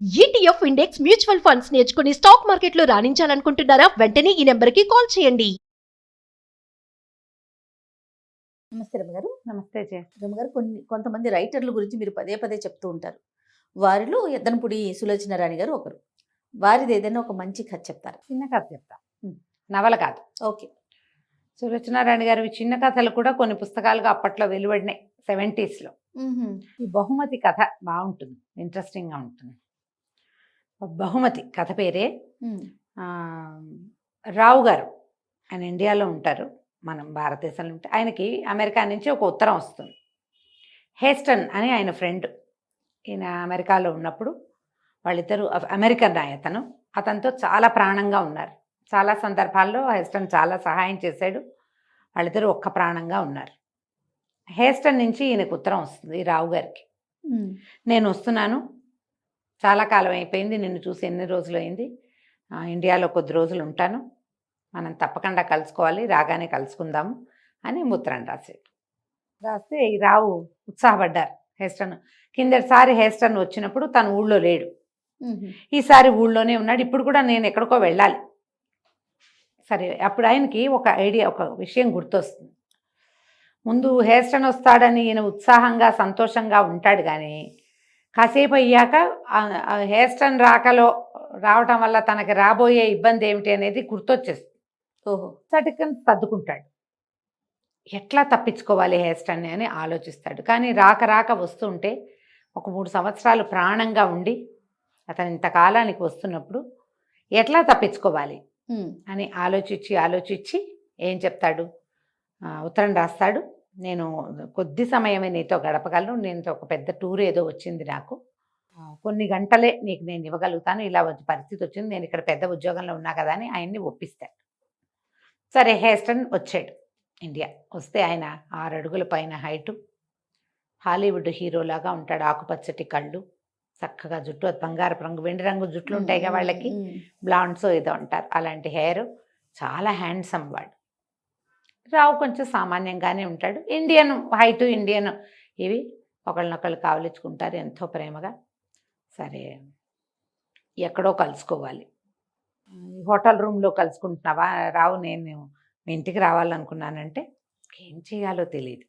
ETF index mutual funds నేర్చుకుని stock మార్కెట్లో రాణించాలనుకుంటున్నారా? వెంటనే ఈ నెంబర్కి కాల్ చేయండి. నమస్తే రమ్మగారు. నమస్తే రమ్మగారు, కొంతమంది రైటర్ల గురించి మీరు పదే పదే చెప్తూ ఉంటారు. వారిలో ఎద్దనపూడి సులోచన రాణి గారు ఒకరు. వారిది ఏదైనా ఒక మంచి కథ చెప్తారా? చిన్న కథ చెప్తా, నవల కాదు. ఓకే. సులోచనారాణి గారి చిన్న కథలు కూడా కొన్ని పుస్తకాలుగా అప్పట్లో వెలువడినాయి 70s లో. ఈ బహుమతి కథ బాగుంటుంది, ఇంట్రెస్టింగ్గా ఉంటుంది. బహుమతి కథ పేరే రావు గారు. ఆయన ఇండియాలో ఉంటారు, మనం భారతదేశంలో ఉంటే ఆయనకి అమెరికా నుంచి ఒక ఉత్తరం వస్తుంది. హేస్టన్ అని ఆయన ఫ్రెండ్. ఈయన అమెరికాలో ఉన్నప్పుడు వాళ్ళిద్దరూ అమెరికన్ అతనితో చాలా ప్రాణంగా ఉన్నారు. చాలా సందర్భాల్లో హేస్టన్ చాలా సహాయం చేశాడు. వాళ్ళిద్దరూ ఒక్క ప్రాణంగా ఉన్నారు. హేస్టన్ నుంచి ఈయనకు ఉత్తరం వస్తుంది రావు గారికి. నేను వస్తున్నాను, చాలా కాలం అయిపోయింది, నిన్ను చూసి ఎన్ని రోజులు అయింది, ఇండియాలో కొద్ది రోజులు ఉంటాను, మనం తప్పకుండా కలుసుకోవాలి, రాగానే కలుసుకుందాము అని ఉత్తరం రాశాడు. రాస్తే ఈ రావు ఉత్సాహపడ్డారు. హేస్టన్ కిందటిసారి హేస్టన్ వచ్చినప్పుడు తను ఊళ్ళో లేడు, ఈసారి ఊళ్ళోనే ఉన్నాడు. ఇప్పుడు కూడా నేను ఎక్కడికో వెళ్ళాలి. సరే, అప్పుడు ఆయనకి ఒక విషయం గుర్తొస్తుంది. ముందు హేస్టన్ వస్తాడని ఈయన ఉత్సాహంగా సంతోషంగా ఉంటాడు, కానీ కాసేపు అయ్యాక హేస్టన్ రావటం వల్ల తనకి రాబోయే ఇబ్బంది ఏమిటి అనేది గుర్తొచ్చేస్తుంది. సటికన్ సర్దుకుంటాడు. ఎట్లా తప్పించుకోవాలి హేస్టన్ని అని ఆలోచిస్తాడు. కానీ రాక వస్తుంటే ఒక 3 సంవత్సరాలు ప్రాణంగా ఉండి అతను ఇంతకాలానికి వస్తున్నప్పుడు ఎట్లా తప్పించుకోవాలి అని ఆలోచించి ఏం చెప్తాడు, ఉత్తరం రాస్తాడు. నేను కొద్ది సమయమే నీతో గడపగలను, నేను ఒక పెద్ద టూర్ ఏదో వచ్చింది, నాకు కొన్ని గంటలే నీకు నేను ఇవ్వగలుగుతాను, ఇలా పరిస్థితి వచ్చింది, నేను ఇక్కడ పెద్ద ఉద్యోగంలో ఉన్నా కదా అని ఆయన్ని ఒప్పిస్తాడు. సరే, హేస్టన్ వచ్చాడు ఇండియా. వస్తే ఆయన 6 అడుగుల పైన హైటు, హాలీవుడ్ హీరోలాగా ఉంటాడు. ఆకుపచ్చటి కళ్ళు, చక్కగా జుట్టు, అది బంగారపు రంగు, వెండి రంగు జుట్లు ఉంటాయిగా వాళ్ళకి, బ్లాండ్స్ ఏదో అంటారు, అలాంటి హెయిర్, చాలా హ్యాండ్సమ్ వాడు. రావు కొంచెం సామాన్యంగానే ఉంటాడు. ఇండియన్ హైటు, ఇండియన్ ఇవి ఒకళ్ళనొకళ్ళు కావలించుకుంటారు ఎంతో ప్రేమగా. సరే, ఎక్కడో కలుసుకోవాలి, హోటల్ రూమ్లో కలుసుకుంటున్నావా రావు, నేను మీ ఇంటికి రావాలనుకున్నానంటే ఏం చేయాలో తెలియదు,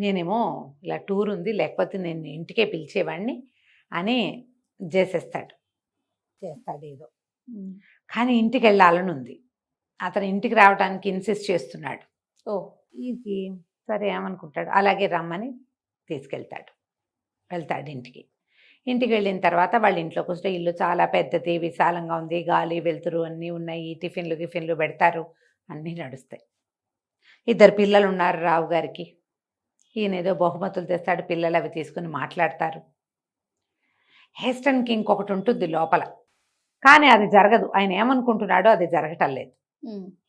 నేనేమో ఇలా టూర్ ఉంది, లేకపోతే నేను ఇంటికే పిలిచేవాడిని అని చేస్తాడు ఏదో. కానీ ఇంటికి వెళ్ళాలని ఉంది, అతను ఇంటికి రావడానికి ఇన్సిస్ట్ చేస్తున్నాడు. ఇది సరే ఏమనుకుంటాడు, అలాగే రమ్మని వెళ్తాడు ఇంటికి వెళ్ళిన తర్వాత వాళ్ళ ఇంట్లోకి వస్తే ఇల్లు చాలా పెద్దది, విశాలంగా ఉంది, గాలి వెలుతురు అన్నీ ఉన్నాయి, టిఫిన్లు పెడతారు, అన్నీ నడుస్తాయి. 2 పిల్లలు ఉన్నారు రావు గారికి. ఈయన ఏదో బహుమతులు తెస్తాడు, పిల్లలు అవి తీసుకుని మాట్లాడతారు. హేస్టన్కి ఇంకొకటి ఉంటుంది లోపల, కానీ అది జరగదు. ఆయన ఏమనుకుంటున్నాడో అది జరగటం లేదు.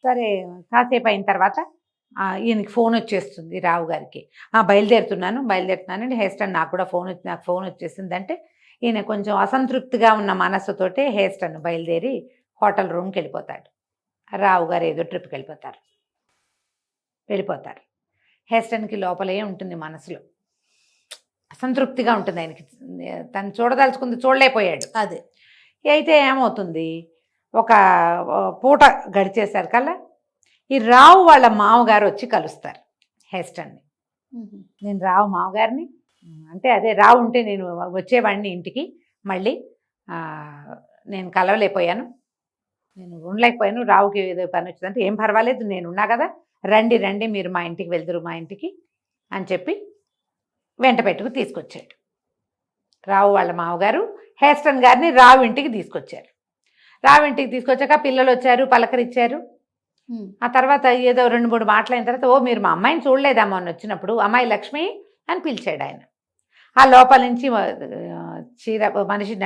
సరే, కాసేపు అయిన తర్వాత ఈయనకి ఫోన్ వచ్చేస్తుంది రావు గారికి. బయలుదేరుతున్నాను అంటే హేస్టన్ నాకు ఫోన్ వచ్చేసిందంటే ఈయన కొంచెం అసంతృప్తిగా ఉన్న మనస్సుతోటే హేస్టన్ బయలుదేరి హోటల్ రూమ్కి వెళ్ళిపోతాడు. రావు గారు ఏదో ట్రిప్కి వెళ్ళిపోతారు. హేస్టన్కి లోపలే ఉంటుంది, మనసులో అసంతృప్తిగా ఉంటుంది. ఆయనకి తను చూడదలుచుకుంది చూడలేకపోయాడు. అదే అయితే ఏమవుతుంది, ఒక పూట గడిచేశారు కల్లా ఈ రావు వాళ్ళ మామగారు వచ్చి కలుస్తారు హేస్టన్ని. నేను రావు మామగారిని అంటే, అదే రావు ఉంటే నేను వచ్చేవాడిని ఇంటికి, మళ్ళీ నేను కలవలేకపోయాను, నేను ఉండలేకపోయాను, రావుకి ఏదో పని వచ్చిందంటే ఏం పర్వాలేదు, నేను ఉన్నా కదా, రండి మీరు మా ఇంటికి వెళ్దురు, మా ఇంటికి అని చెప్పి వెంట పెట్టుకు తీసుకొచ్చాడు. రావు వాళ్ళ మామగారు హేస్టన్ గారిని రావు ఇంటికి తీసుకొచ్చారు. రావు ఇంటికి తీసుకొచ్చాక పిల్లలు వచ్చారు, పలకరించారు. ఆ తర్వాత ఏదో 2-3 మాటలైన తర్వాత, మీరు మా అమ్మాయిని చూడలేదా మొన్న వచ్చినప్పుడు, అమ్మాయి లక్ష్మి అని పిలిచాడు ఆయన. ఆ లోపల నుంచి చీర మనిషి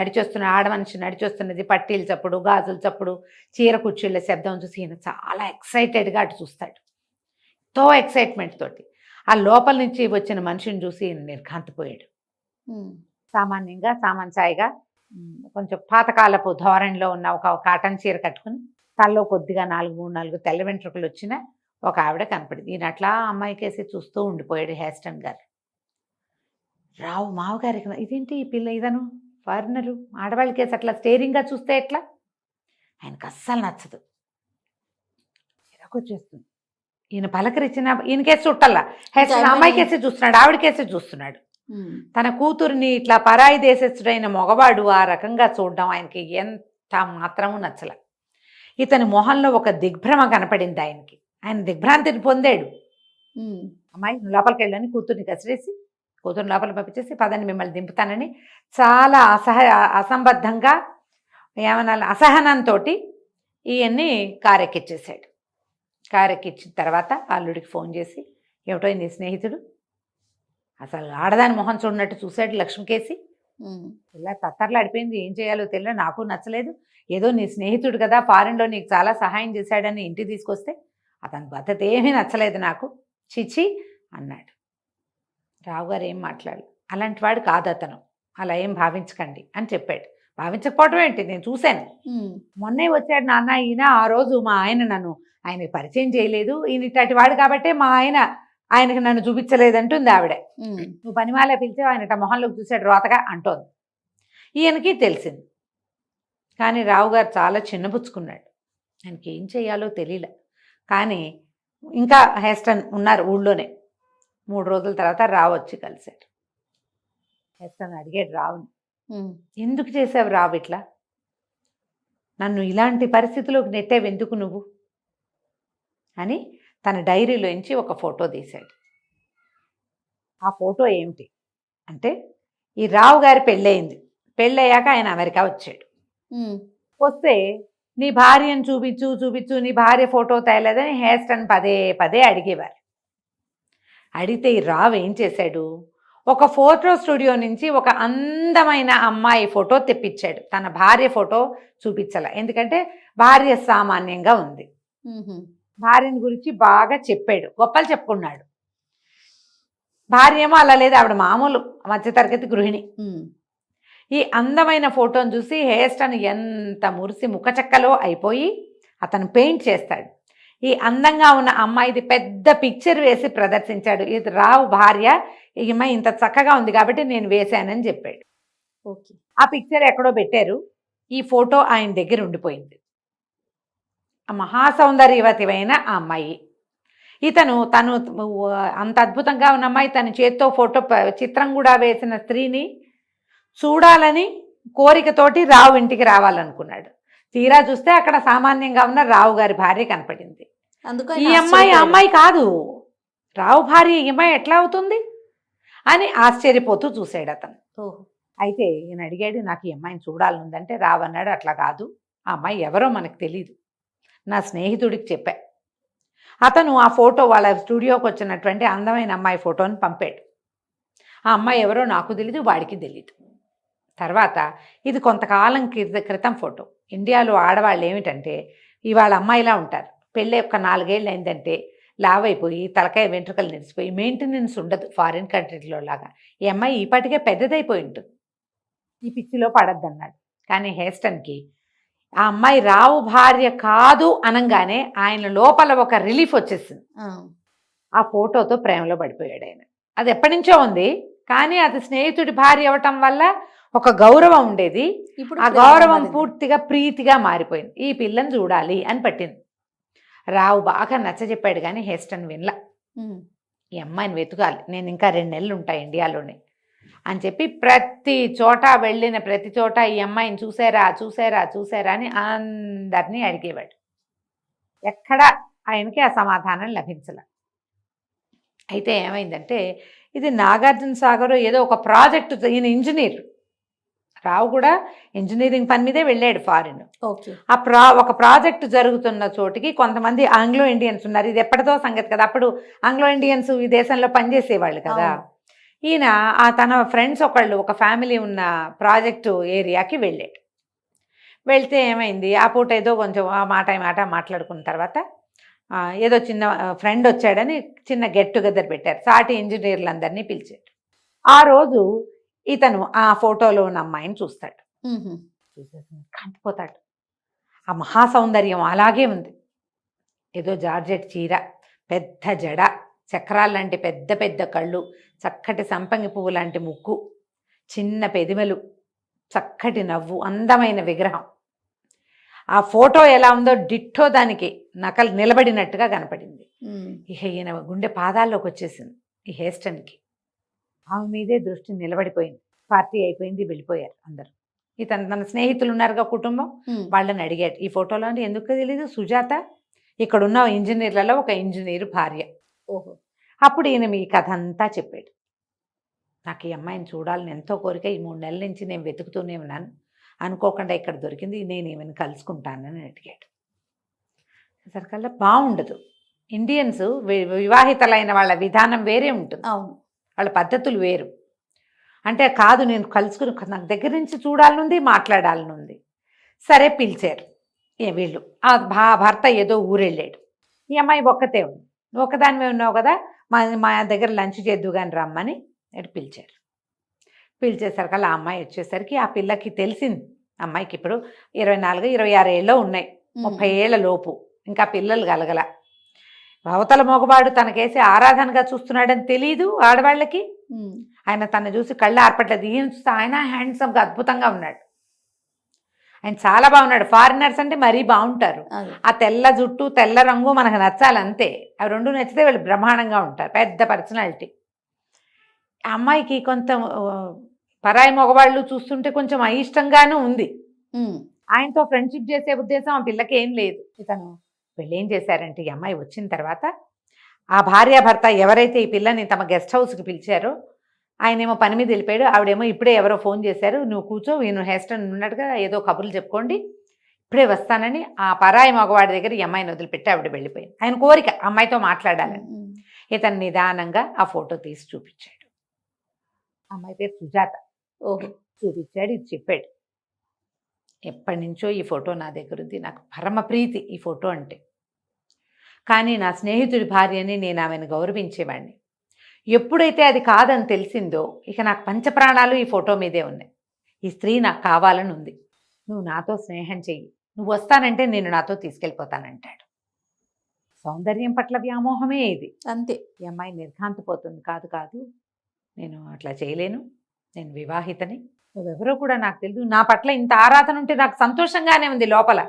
ఆడ మనిషి నడిచొస్తున్నది, పట్టీల చప్పుడు, గాజుల చప్పుడు, చీర కుర్చీళ్ళ శబ్దం చూసి ఈయన చాలా ఎక్సైటెడ్గా అటు చూస్తాడు, ఎంతో ఎక్సైట్మెంట్ తోటి. ఆ లోపల నుంచి వచ్చిన మనిషిని చూసి ఈయన నిర్ఘాంతపోయాడు. సామాన్యంగా సామంచాయిగా కొంచెం పాతకాలపు ధోరణిలో ఉన్న ఒక కాటన్ చీర కట్టుకుని, తల్లో కొద్దిగా 4 తెల్ల వెంట్రుకలు వచ్చిన ఒక ఆవిడ కనపడింది. ఈయన అట్లా అమ్మాయికేసి చూస్తూ ఉండిపోయాడు హేస్టన్ గారు. రావు మామగారికి, ఇదేంటి ఈ పిల్ల, ఇదను ఫారినరు ఆడవాళ్ళకేసి అట్లా స్టేరింగ్గా చూస్తే ఎట్లా, ఆయనకు అస్సలు నచ్చదు, చిరాకొచ్చేస్తుంది. ఈయన పలకరించిన ఈయనకేసి చుట్టల్లా, హెస్టన్ అమ్మాయికేసి చూస్తున్నాడు, ఆవిడకేసి చూస్తున్నాడు. తన కూతుర్ని ఇట్లా పరాయి దేశస్థుడైన మగవాడు ఆ రకంగా చూడడం ఆయనకి ఎంత మాత్రమూ నచ్చల. ఇతని మొహంలో ఒక దిగ్భ్రమ కనపడింది ఆయనకి. ఆయన దిగ్భ్రాంతిని పొందాడు. అమ్మాయి లోపలికి వెళ్ళని కూతుర్ని కసిరేసి కూతురు లోపల పంపించేసి పదండి మిమ్మల్ని దింపుతానని చాలా అసంబద్ధంగా ఏమన్నా అసహనంతో ఈయన్ని కారెక్కిచ్చేసాడు. కారెక్కిచ్చిన తర్వాత అల్లుడికి ఫోన్ చేసి, ఏమిటో నీ స్నేహితుడు అసలు ఆడదాని మొహం చూడనట్టు చూశాడు లక్ష్మికేసి, ఇలా తత్తర్లాడిపోయింది, ఏం చేయాలో తెలియదు, నాకు నచ్చలేదు, ఏదో నీ స్నేహితుడు కదా ఫారెన్లో నీకు చాలా సహాయం చేశాడని ఇంటికి తీసుకొస్తే అతని పద్ధతి ఏమీ నచ్చలేదు నాకు, చిచి అన్నాడు. రావు గారు ఏం మాట్లాడాలి, అలాంటి వాడు కాదు అతను, అలా ఏం భావించకండి అని చెప్పాడు. భావించకపోవడం ఏంటి, నేను చూశాను, మొన్నే వచ్చాడు నాన్న ఈయన, ఆ రోజు మా ఆయన ఆయనకి పరిచయం చేయలేదు, ఈయన ఇట్లాంటి వాడు కాబట్టే మా ఆయనకి నన్ను చూపించలేదంటుంది ఆవిడ. నువ్వు పనిమాలే పిలిచావు, ఆయన మొహంలోకి చూశాడు రోతగా అంటోంది. ఈయనకి తెలిసింది. కానీ రావు గారు చాలా చిన్నపుచ్చుకున్నాడు, ఆయనకి ఏం చేయాలో తెలియలే. కానీ ఇంకా హెస్టన్ ఉన్నారు ఊళ్ళోనే. 3 రోజుల తర్వాత రావు వచ్చి కలిశాడు. హెస్టన్ అడిగాడు రావుని, ఎందుకు చేసావు రావు ఇట్లా, నన్ను ఇలాంటి పరిస్థితిలోకి నెట్టేవి ఎందుకు నువ్వు అని తన డైరీలోంచి ఒక ఫోటో తీశాడు. ఆ ఫోటో ఏమిటి అంటే, ఈ రావు గారి పెళ్ళయింది, పెళ్ళయ్యాక ఆయన అమెరికా వచ్చాడు. వస్తే నీ భార్యను చూపించు చూపించు, నీ భార్య ఫోటో తేలేదని హెస్టన్ పదే పదే అడిగేవారు. అడిగితే ఈ రావు ఏం చేశాడు, ఒక ఫోటో స్టూడియో నుంచి ఒక అందమైన అమ్మాయి ఫోటో తెప్పించాడు. తన భార్య ఫోటో చూపించాల, ఎందుకంటే భార్య సామాన్యంగా ఉంది. భార్యని గురించి బాగా చెప్పాడు, గొప్పలు చెప్పుకున్నాడు. భార్య ఏమో అలా లేదు, ఆవిడ మామూలు మధ్యతరగతి గృహిణి. ఈ అందమైన ఫోటోను చూసి హెస్టన్ ఎంత మురిసి ముఖచక్కలో అయిపోయి అతను పెయింట్ చేస్తాడు. ఈ అందంగా ఉన్న అమ్మాయిది పెద్ద పిక్చర్ వేసి ప్రదర్శించాడు. ఇది రావు భార్య, ఈ అమ్మాయి ఇంత చక్కగా ఉంది కాబట్టి నేను వేశానని చెప్పాడు. ఓకే, ఆ పిక్చర్ ఎక్కడో పెట్టారు, ఈ ఫోటో ఆయన దగ్గర ఉండిపోయింది. ఆ మహాసౌందర్యవతివైన ఆ అమ్మాయి, తను అంత అద్భుతంగా ఉన్న అమ్మాయి తన చేత్తో ఫోటో చిత్రం కూడా వేసిన స్త్రీని చూడాలని కోరికతోటి రావు ఇంటికి రావాలనుకున్నాడు. తీరా చూస్తే అక్కడ సామాన్యంగా ఉన్న రావు గారి భార్య కనపడింది. ఈ అమ్మాయి కాదు, రావు భార్య ఈ అమ్మాయి ఎట్లా అవుతుంది అని ఆశ్చర్యపోతూ చూశాడు అతను. అయితే ఈయన అడిగాడు, నాకు ఈ అమ్మాయిని చూడాలనుందంటే రావు అన్నాడు, అట్లా కాదు, ఆ అమ్మాయి ఎవరో మనకు తెలీదు, నా స్నేహితుడికి చెప్పా. అతను ఆ ఫోటో వాళ్ళ స్టూడియోకి వచ్చినటువంటి అందమైన అమ్మాయి ఫోటోని పంపాడు. ఆ అమ్మాయి ఎవరో నాకు తెలీదు, వాడికి తెలీదు. తర్వాత ఇది కొంతకాలం క్రితం ఫోటో. ఇండియాలో ఆడవాళ్ళు ఏమిటంటే ఇవాళ అమ్మాయిలా ఉంటారు, పెళ్ళి ఒక 4 ఏళ్ళు అయిందంటే లావైపోయి తలకాయ వెంట్రుకలు నిలిచిపోయి మెయింటెనెన్స్ ఉండదు ఫారిన్ కంట్రీలో లాగా. ఈ అమ్మాయి ఈపాటికే పెద్దదైపోయి ఉంటుంది, ఈ పిచ్చిలో పడద్దన్నాడు. కానీ హెస్టన్కి ఆ అమ్మాయి రావు భార్య కాదు అనగానే ఆయన లోపల ఒక రిలీఫ్ వచ్చేసింది. ఆ ఫోటోతో ప్రేమలో పడిపోయాడు ఆయన. అది ఎప్పటి నుంచో ఉంది, కానీ అది స్నేహితుడి భార్య అవ్వటం వల్ల ఒక గౌరవం ఉండేది, ఆ గౌరవం పూర్తిగా ప్రీతిగా మారిపోయింది. ఈ పిల్లని చూడాలి అని పట్టింది. రావు బాగా నచ్చజెప్పాడు, కానీ హెస్టన్ వినలా. ఈ అమ్మాయిని వెతకాలి, నేను ఇంకా 2 నెలలు ఉంటాయి ఇండియాలోనే అని చెప్పి ప్రతి చోట వెళ్ళిన ప్రతి చోట ఈ అమ్మాయిని చూసారా చూసారా చూసారా అని అందరినీ అడిగేవాడు. ఎక్కడ ఆయనకి ఆ సమాధానం లభించలే. అయితే ఏమైందంటే ఇది నాగార్జున సాగర్ ఏదో ఒక ప్రాజెక్టు, ఈయన ఇంజనీర్, రావు కూడా ఇంజనీరింగ్ పని మీదే వెళ్ళాడు ఫారిన్. ఒక ప్రాజెక్టు జరుగుతున్న చోటికి కొంతమంది ఆంగ్లో ఇండియన్స్ ఉన్నారు. ఇది ఎప్పటిదో సంగతి కదా, అప్పుడు ఆంగ్లో ఇండియన్స్ ఈ దేశంలో పనిచేసేవాళ్ళు కదా. ఈయన తన ఫ్రెండ్స్ ఒక ఫ్యామిలీ ఉన్న ప్రాజెక్టు ఏరియాకి వెళ్ళాడు. వెళ్తే ఏమైంది, ఆ పూట ఏదో కొంచెం ఆ మాట మాట్లాడుకున్న తర్వాత ఏదో చిన్న ఫ్రెండ్ వచ్చాడని చిన్న గెట్ టుగెదర్ పెట్టారు, సాటి ఇంజనీర్లందరినీ పిలిచాడు. ఆ రోజు ఇతను ఆ ఫోటోలో ఉన్న అమ్మాయిని చూస్తాడు, చూసేసి కంటిపోతాడు. ఆ మహాసౌందర్యం అలాగే ఉంది, ఏదో జార్జెట్ చీర, పెద్ద జడ, చక్రాలు లాంటి పెద్ద పెద్ద కళ్ళు, చక్కటి సంపంగి పువ్వు లాంటి ముక్కు, చిన్న పెదిమలు, చక్కటి నవ్వు, అందమైన విగ్రహం. ఆ ఫోటో ఎలా ఉందో డిట్టో దానికి నకలు నిలబడినట్టుగా కనపడింది. ఇక ఈయన గుండె పాదాల్లోకి వచ్చేసింది ఈ హేస్టన్కి. ఆమె మీదే దృష్టి నిలబడిపోయింది. పార్టీ అయిపోయింది, వెళ్ళిపోయారు అందరు. ఇతను తన స్నేహితులు ఉన్నారుగా కుటుంబం, వాళ్ళని అడిగాడు ఈ ఫోటోలో అంటే ఎందుకు తెలీదు, సుజాత ఇక్కడున్న ఇంజనీర్లలో ఒక ఇంజనీర్ భార్య. ఓహో. అప్పుడు ఈయన మీ కథ అంతా చెప్పాడు. నాకు ఈ అమ్మాయిని చూడాలని ఎంతో కోరిక, ఈ 3 నెలల నుంచి నేను వెతుకుతూనే ఉన్నాను, అనుకోకుండా ఇక్కడ దొరికింది, నేను ఈమెను కలుసుకుంటానని అడిగాడు. సరికల్లా బాగుండదు. ఇండియన్స్ వివాహితలైన వాళ్ళ విధానం వేరే ఉంటుంది, అవును, వాళ్ళ పద్ధతులు వేరు. అంటే కాదు నేను కలుసుకుని నాకు దగ్గర నుంచి చూడాలనుంది, మాట్లాడాలనుంది. సరే పిలిచారు వీళ్ళు. ఆ భర్త ఏదో ఊరెళ్ళాడు, ఈ అమ్మాయి ఒక్కతే ఉంది. నువ్వు ఒక్కదానివే ఉన్నావు కదా, మా దగ్గర లంచ్ చేద్దు కానీ రమ్మని పిలిచారు. పిలిచేసరికల్లా ఆ అమ్మాయి వచ్చేసరికి ఆ పిల్లకి తెలిసింది, అమ్మాయికి ఇప్పుడు 24, 26 ఏళ్ళు ఉన్నాయి, 30 ఏళ్ల లోపు, ఇంకా పిల్లలు కలగల. అవతల మగవాడు తనకేసి ఆరాధనగా చూస్తున్నాడని తెలీదు ఆడవాళ్ళకి. ఆయన తను చూసి కళ్ళు ఆర్పట్లేదు. ఈయన చూస్తే ఆయన హ్యాండ్సమ్గా అద్భుతంగా ఉన్నాడు, ఆయన చాలా బాగున్నాడు. ఫారినర్స్ అంటే మరీ బాగుంటారు. ఆ తెల్ల జుట్టు, తెల్ల రంగు మనకు నచ్చాలంతే. అవి 2 నచ్చితే వాళ్ళు బ్రహ్మాండంగా ఉంటారు, పెద్ద పర్సనాలిటీ. ఆ అమ్మాయికి కొంత పరాయి మగవాళ్ళు చూస్తుంటే కొంచెం అయిష్టంగానూ ఉంది. ఆయనతో ఫ్రెండ్షిప్ చేసే ఉద్దేశం ఆ పిల్లకి ఏం లేదు. ఇతను పెళ్ళి ఏం చేశారంటే, ఈ అమ్మాయి వచ్చిన తర్వాత ఆ భార్యాభర్త ఎవరైతే ఈ పిల్లని తమ గెస్ట్ హౌస్కి పిలిచారో ఆయనేమో పని మీద వెళ్ళిపోయాడు, ఆవిడేమో ఇప్పుడే ఎవరో ఫోన్ చేశారు, నువ్వు కూర్చో, ఈయన హెస్టన్ ఉన్నట్టుగా ఏదో కబుర్లు చెప్పుకోండి, ఇప్పుడే వస్తానని ఆ పరాయి మగవాడి దగ్గర ఈ అమ్మాయిని వదిలిపెట్టి ఆవిడ వెళ్ళిపోయింది. ఆయన కోరిక అమ్మాయితో మాట్లాడాలని. ఇతను నిదానంగా ఆ ఫోటో తీసి చూపించాడు. అమ్మాయి పేరు సుజాత. ఓహో. చూపించాడు, ఇది చెప్పాడు, ఎప్పటి నుంచో ఈ ఫోటో నా దగ్గర ఉంది, నాకు పరమ ప్రీతి ఈ ఫోటో అంటే, కానీ నా స్నేహితుడి భార్యని నేను ఆమెను గౌరవించేవాడిని. ఎప్పుడైతే అది కాదని తెలిసిందో ఇక నాకు పంచప్రాణాలు ఈ ఫోటో మీదే ఉన్నాయి. ఈ స్త్రీ నాకు కావాలని ఉంది, నువ్వు నాతో స్నేహం చెయ్యి, నువ్వు వస్తానంటే నేను నాతో తీసుకెళ్ళిపోతానంటాడు. సౌందర్యం పట్ల వ్యామోహమే ఇది, అంతే. ఈ అమ్మాయి నిర్ఘాంతపోతుంది. కాదు కాదు, నేను అట్లా చేయలేను, నేను వివాహితని, నువ్వెవరో కూడా నాకు తెలియదు, నా పట్ల ఇంత ఆరాధన ఉంటే నాకు సంతోషంగానే ఉంది లోపల,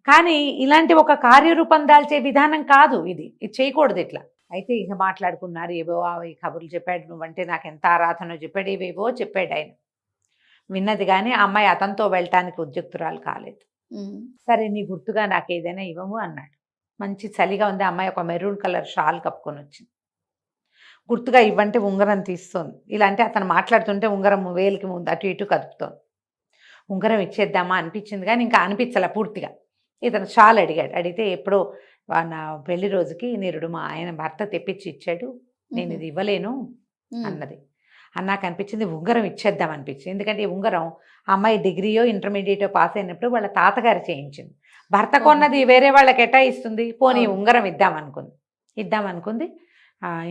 కానీ ఇలాంటి ఒక కార్యరూపం దాల్చే విధానం కాదు ఇది చేయకూడదు ఇట్లా. అయితే ఇక మాట్లాడుకున్నారు, ఏవో ఈ కబుర్లు చెప్పాడు, నువ్వంటే నాకు ఎంత ఆరాధనో చెప్పాడు, ఏవేవో చెప్పాడు ఆయన. విన్నది కానీ ఆ అమ్మాయి అతనితో వెళ్ళటానికి ఉద్యుక్తురాలు కాలేదు. సరే నీ గుర్తుగా నాకు ఏదైనా ఇవ్వము అన్నాడు. మంచి చలిగా ఉంది, అమ్మాయి ఒక మెరూన్ కలర్ షాల్ కప్పుకొని వచ్చింది. గుర్తుగా ఇవ్వంటే ఉంగరం తీస్తోంది. ఇలా అంటే అతను మాట్లాడుతుంటే ఉంగరం వేలికి ముందు అటు ఇటు కదుపుతోంది. ఉంగరం ఇచ్చేద్దామా అనిపించింది కానీ ఇంకా అనిపించలే పూర్తిగా. ఇతను షాల్ అడిగాడు, అడిగితే ఎప్పుడో నా పెళ్లి రోజుకి నిరుడు మా ఆయన భర్త తెప్పించి ఇచ్చాడు, నేను ఇది ఇవ్వలేను అన్నది. అన్నాక అనిపించింది ఉంగరం ఇచ్చేద్దాం అనిపించింది. ఎందుకంటే ఈ ఉంగరం అమ్మాయి డిగ్రీయో ఇంటర్మీడియటో పాస్ అయినప్పుడు వాళ్ళ తాతగారు చేయించింది. భర్త కొన్నది వేరే వాళ్ళకి ఎటా ఇస్తుంది, పోనీ ఉంగరం ఇద్దామనుకుంది.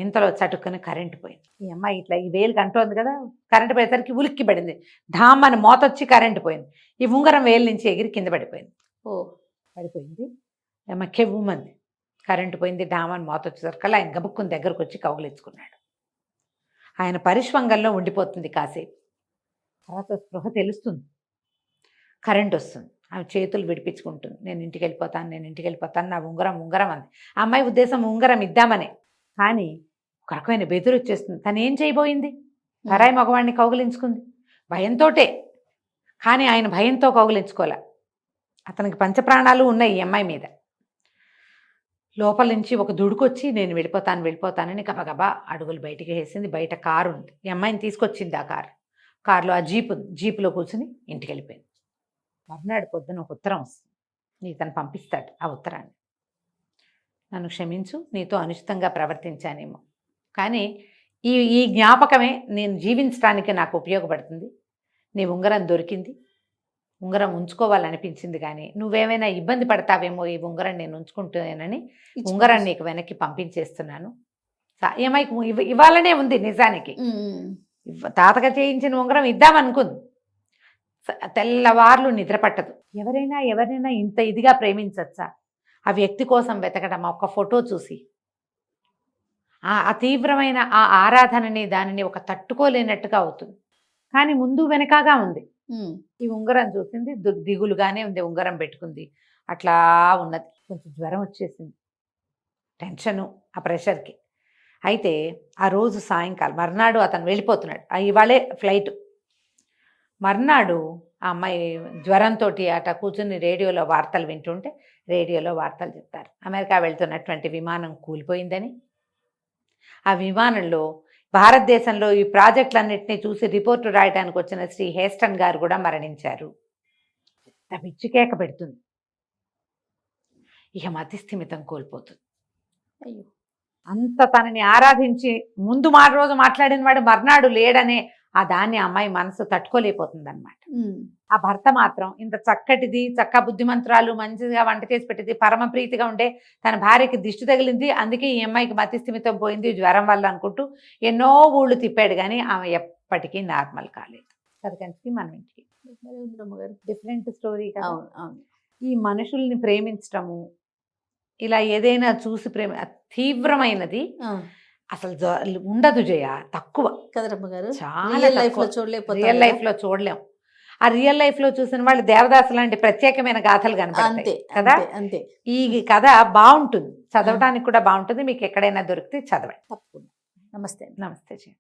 ఇంతలో చటుక్కుని కరెంటు పోయింది. ఈ అమ్మాయి ఇట్లా ఈ వేలుకి అంటోంది కదా, కరెంటు పోయేసరికి ఉలిక్కి పడింది, ఢామ్ అని మోతొచ్చి కరెంటు పోయింది. ఈ ఉంగరం వేలు నుంచి ఎగిరి కింద పడిపోయింది. పడిపోయింది, అమ్మ కెవ్వుమంది, కరెంటు పోయింది, ఢామ్ అని మోతొచ్చేసరికల్లా ఆయన గబుక్కుని దగ్గరకు వచ్చి కౌగులించుకున్నాడు. ఆయన పరిష్వంగంలో ఉండిపోతుంది కాసేపు. తర్వాత స్పృహ తెలుస్తుంది, కరెంట్ వస్తుంది, ఆమె చేతులు విడిపించుకుంటుంది. నేను ఇంటికి వెళ్ళిపోతాను, నా ఉంగరం అంది. ఆ అమ్మాయి ఉద్దేశం ఉంగరం ఇద్దామనే, కానీ ఒక రకమైన బెదురు వచ్చేస్తుంది. తను ఏం చేయబోయింది, పరాయి మగవాడిని కౌగులించుకుంది భయంతోటే. కానీ ఆయన భయంతో కౌగులించుకోలే, అతనికి పంచప్రాణాలు ఉన్నాయి ఈ అమ్మాయి మీద. లోపల నుంచి ఒక దుడుకొచ్చి నేను వెళ్ళిపోతానని గబగబా అడుగులు బయటికి వేసింది. బయట కారు ఉంది, ఈ అమ్మాయిని తీసుకొచ్చింది. ఆ కారులో ఆ జీపులో కూర్చుని ఇంటికి వెళ్ళిపోయింది. మర్నాడు పొద్దున ఒక ఉత్తరం వస్తుంది, ఇతను పంపిస్తాడు ఆ ఉత్తరాన్ని. నన్ను క్షమించు, నీతో అనుచితంగా ప్రవర్తించానేమో, కానీ ఈ జ్ఞాపకమే నేను జీవించడానికి నాకు ఉపయోగపడుతుంది. నీ ఉంగరం దొరికింది, ఉంగరం ఉంచుకోవాలనిపించింది, కానీ నువ్వేమైనా ఇబ్బంది పడతావేమో ఈ ఉంగరం నేను ఉంచుకుంటానని ఉంగరం నీకు వెనక్కి పంపించేస్తున్నాను. ఏమైకి ఇవ్వాలనే ఉంది నిజానికి, తాతగా చేయించిన ఉంగరం ఇద్దామనుకుంది. తెల్లవార్లు నిద్ర పట్టదు. ఎవరైనా ఇంత ఇదిగా ప్రేమించచ్చా? ఆ వ్యక్తి కోసం వెతకడం, ఒక ఫోటో చూసి ఆ తీవ్రమైన ఆ ఆరాధనని దానిని ఒక తట్టుకోలేనట్టుగా అవుతుంది. కానీ ముందు వెనకగా ఉంది. ఉమ్. ఈ ఉంగరం చూసింది దిగులుగానే ఉంది, ఉంగరం పెట్టుకుంది, అట్లా ఉన్నది. కొంచెం జ్వరం వచ్చేసింది, టెన్షను, ఆ ప్రెషర్కి. అయితే ఆ రోజు సాయంకాలం మర్నాడు అతను వెళ్ళిపోతున్నాడు, ఇవాళే ఫ్లైట్. మర్నాడు ఆ అమ్మాయి జ్వరంతో అట కూర్చుని రేడియోలో వార్తలు వింటుంటే రేడియోలో వార్తలు చెప్తారు, అమెరికా వెళ్తున్నటువంటి విమానం కూలిపోయిందని. ఆ విమానంలో భారతదేశంలో ఈ ప్రాజెక్టులన్నింటినీ చూసి రిపోర్టు రాయడానికి వచ్చిన శ్రీ హేస్టన్ గారు కూడా మరణించారు. పిచ్చికేక పెడుతుంది. ఇక మతిస్థిమితం కోల్పోతుంది. అయ్యో. అంత తనని ఆరాధించి ముందు రోజు మాట్లాడిన వాడు మర్నాడు లేడనే ఆ దాన్ని అమ్మాయి మనసు తట్టుకోలేకపోతుంది అనమాట. ఉమ్. ఆ భర్త మాత్రం ఇంత చక్కటిది, చక్క బుద్ధిమంతురాలు, మంచిగా వంట చేసి పెట్టింది, పరమ ప్రీతిగా ఉండే తన భార్యకి దిష్టి తగిలింది, అందుకే ఈ అమ్మాయికి మతిస్థిమితం పోయింది జ్వరం వల్ల అనుకుంటూ ఎన్నో ఊళ్ళు తిప్పాడు, కానీ ఆమె ఎప్పటికీ నార్మల్ కాలేదు. కథకంచికి మనం ఇంటికి మరి ఉంది రమ్మగారు. డిఫరెంట్ స్టోరీ కదా. అవును అవును. ఈ మనుషుల్ని ప్రేమించటము, ఇలా ఏదైనా చూసి తీవ్రమైనది ఆ, అసలు ఉండదు జయ, తక్కువ, కదా రమ్మగారు. చాలా రియల్ లైఫ్ లో తక్కువ. చూడలేకపోతాం రియల్ కదా. లైఫ్ లో చూడలేం. ఆ రియల్ లైఫ్ లో చూసిన వాళ్ళు దేవదాసు లాంటి ప్రత్యేకమైన గాథలు అంతే కనపడతాయి కదా. అంతే అంతే. ఈ కథ బాగుంటుంది, చదవడానికి కూడా బాగుంటుంది. మీకు ఎక్కడైనా దొరికితే చదవండి. తప్పకుండా. నమస్తే. నమస్తే జయ.